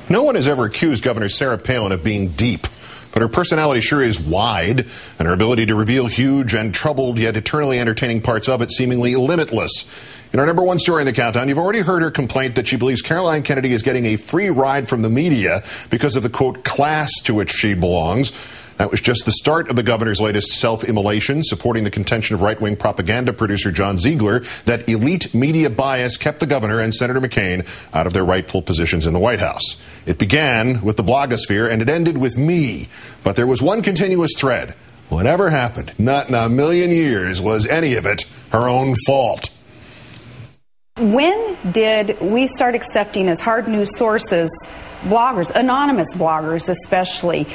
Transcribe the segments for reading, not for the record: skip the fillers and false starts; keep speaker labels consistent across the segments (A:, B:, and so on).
A: No one has ever accused Governor Sarah Palin of being deep, but her personality sure is wide, and her ability to reveal huge and troubled yet eternally entertaining parts of it seemingly limitless. In our number one story in the countdown, you've already heard her complaint that she believes Caroline Kennedy is getting a free ride from the media because of the, quote, class to which she belongs. That was just the start of the governor's latest self-immolation, supporting the contention of right-wing propaganda producer John Ziegler that elite media bias kept the governor and Senator McCain out of their rightful positions in the White House. It began with the blogosphere and it ended with me. But there was one continuous thread. Whatever happened, not in a million years was any of it her own fault.
B: When did we start accepting as hard news sources bloggers, anonymous bloggers especially?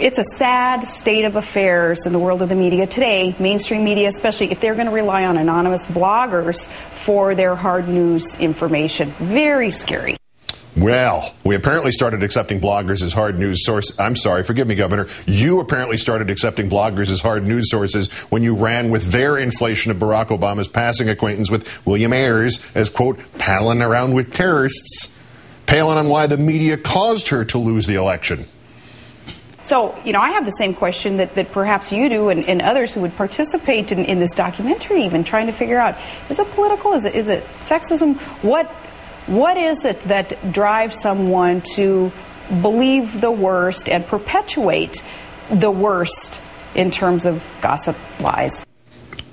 B: It's a sad state of affairs in the world of the media today, mainstream media especially, if they're going to rely on anonymous bloggers for their hard news information. Very scary.
A: Well, we apparently started accepting bloggers as hard news sources. I'm sorry, forgive me, Governor. You apparently started accepting bloggers as hard news sources when you ran with their inflation of Barack Obama's passing acquaintance with William Ayers as, quote, Palin around with terrorists. Palin on why the media caused her to lose the election.
B: So, you know, I have the same question that perhaps you do and others who would participate in this documentary, even trying to figure out, is it political? Is it sexism? What is it that drives someone to believe the worst and perpetuate the worst in terms of gossip, lies?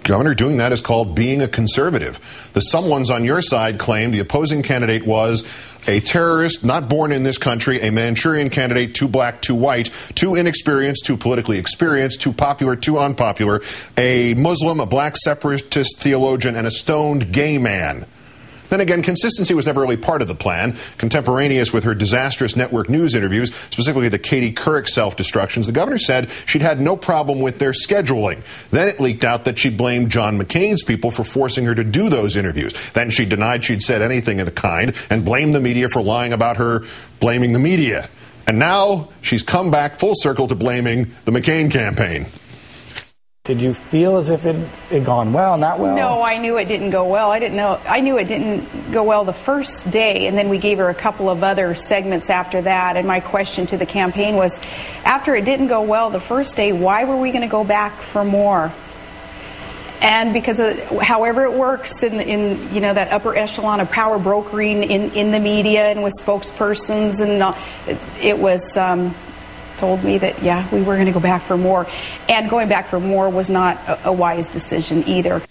A: Governor, doing that is called being a conservative. The someones on your side claimed the opposing candidate was a terrorist, not born in this country, a Manchurian candidate, too black, too white, too inexperienced, too politically experienced, too popular, too unpopular, a Muslim, a black separatist theologian, and a stoned gay man. Then again, consistency was never really part of the plan. Contemporaneous with her disastrous network news interviews, specifically the Katie Couric self-destructions, the governor said she'd had no problem with their scheduling. Then it leaked out that she blamed John McCain's people for forcing her to do those interviews. Then she denied she'd said anything of the kind and blamed the media for lying about her blaming the media. And now she's come back full circle to blaming the McCain campaign.
C: Did you feel as if it had gone well, not well?
B: No, I knew it didn't go well. I knew it didn't go well the first day, and then we gave her a couple of other segments after that. And my question to the campaign was, after it didn't go well the first day, why were we going to go back for more? And because of however it works in you know, that upper echelon of power brokering in the media and with spokespersons, and it was told me that, yeah, we were going to go back for more. And going back for more was not a wise decision either.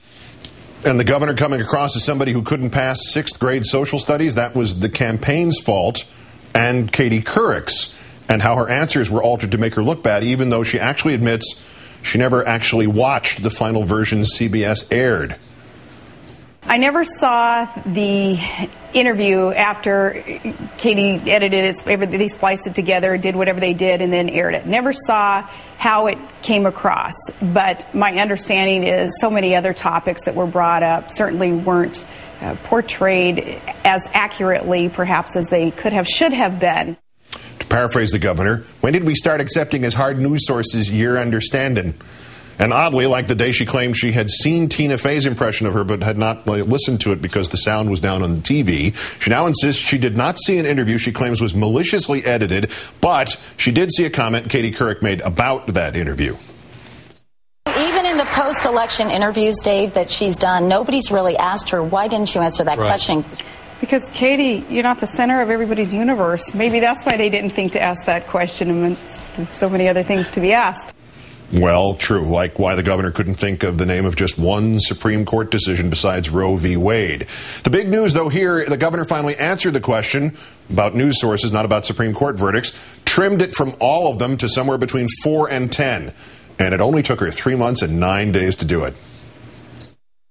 A: And the governor coming across as somebody who couldn't pass 6th grade social studies, that was the campaign's fault, and Katie Couric's, and how her answers were altered to make her look bad, even though she actually admits she never actually watched the final version CBS aired.
B: I never saw the interview after Katie edited it, they spliced it together, did whatever they did, and then aired it. Never saw how it came across. But my understanding is so many other topics that were brought up certainly weren't portrayed as accurately, perhaps, as they could have, should have been.
A: To paraphrase the governor, when did we start accepting as hard news sources your understanding? And oddly, like the day she claimed she had seen Tina Fey's impression of her but had not listened to it because the sound was down on the TV, she now insists she did not see an interview she claims was maliciously edited, but she did see a comment Katie Couric made about that interview.
D: Even in the post-election interviews, Dave, that she's done, nobody's really asked her, why didn't you answer that question?
B: Because, Katie, you're not the center of everybody's universe. Maybe that's why they didn't think to ask that question amidst so many other things to be asked.
A: Well, true, like why the governor couldn't think of the name of just one Supreme Court decision besides Roe v. Wade. The big news, though, here, the governor finally answered the question about news sources, not about Supreme Court verdicts, trimmed it from all of them to somewhere between 4 and 10. And it only took her 3 months and 9 days to do it.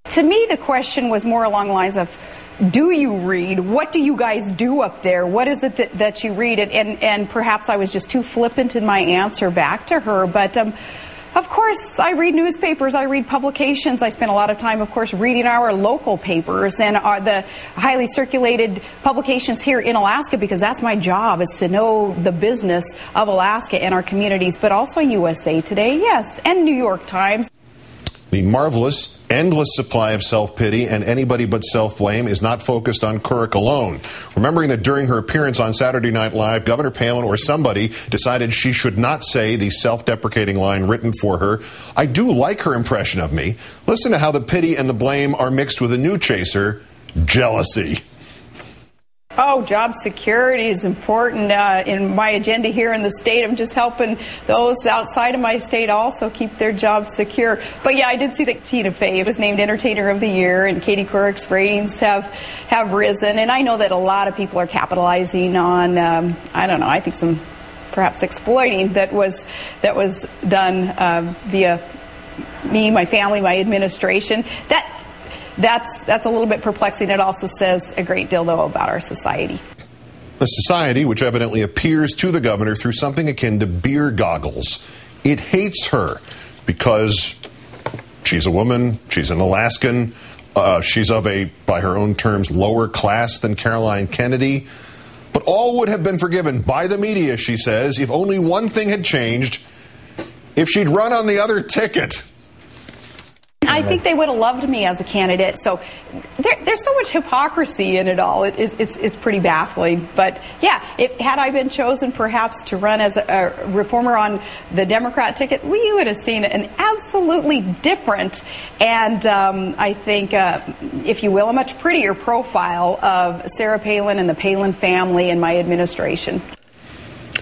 B: To me, the question was more along the lines of, do you read? What do you guys do up there? What is it that you read? And perhaps I was just too flippant in my answer back to her. But of course, I read newspapers, I read publications. I spend a lot of time, of course, reading our local papers and the highly circulated publications here in Alaska, because that's my job, is to know the business of Alaska and our communities, but also USA Today, yes, and New York Times.
A: The marvelous, endless supply of self-pity and anybody but self-blame is not focused on Couric alone. Remembering that during her appearance on Saturday Night Live, Governor Palin or somebody decided she should not say the self-deprecating line written for her, I do like her impression of me. Listen to how the pity and the blame are mixed with a new chaser, jealousy.
B: Oh, job security is important in my agenda here in the state. I'm just helping those outside of my state also keep their jobs secure. But yeah, I did see that Tina Fey was named Entertainer of the Year, and Katie Couric's ratings have risen. And I know that a lot of people are capitalizing on, I don't know, I think some perhaps exploiting that was done via me, my family, my administration. That's a little bit perplexing. It also says a great deal, though, about our society.
A: A society which evidently appears to the governor through something akin to beer goggles. It hates her because she's a woman, she's an Alaskan, she's of a, by her own terms, lower class than Caroline Kennedy. But all would have been forgiven by the media, she says, if only one thing had changed: if she'd run on the other ticket.
B: I think they would have loved me as a candidate. So there's so much hypocrisy in it all. It's pretty baffling. But yeah, had I been chosen perhaps to run as a reformer on the Democrat ticket, we would have seen an absolutely different and I think, if you will, a much prettier profile of Sarah Palin and the Palin family and my administration.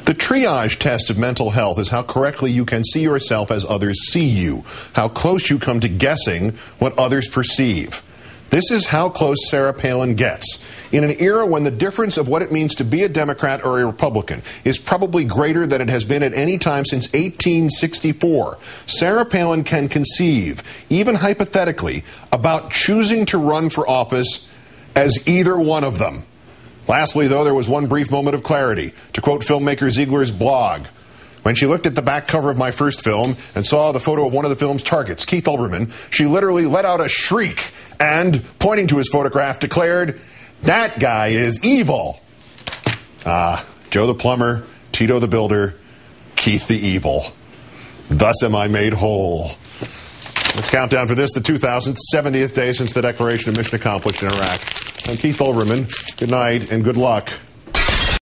A: The triage test of mental health is how correctly you can see yourself as others see you, how close you come to guessing what others perceive. This is how close Sarah Palin gets. In an era when the difference of what it means to be a Democrat or a Republican is probably greater than it has been at any time since 1864, Sarah Palin can conceive, even hypothetically, about choosing to run for office as either one of them. Lastly, though, there was one brief moment of clarity. To quote filmmaker Ziegler's blog, when she looked at the back cover of my first film and saw the photo of one of the film's targets, Keith Olbermann, she literally let out a shriek and, pointing to his photograph, declared, "That guy is evil." Joe the plumber, Tito the builder, Keith the evil. Thus am I made whole. Let's count down for this, the 2070th day since the declaration of mission accomplished in Iraq. I'm Keith Olbermann. Good night and good luck.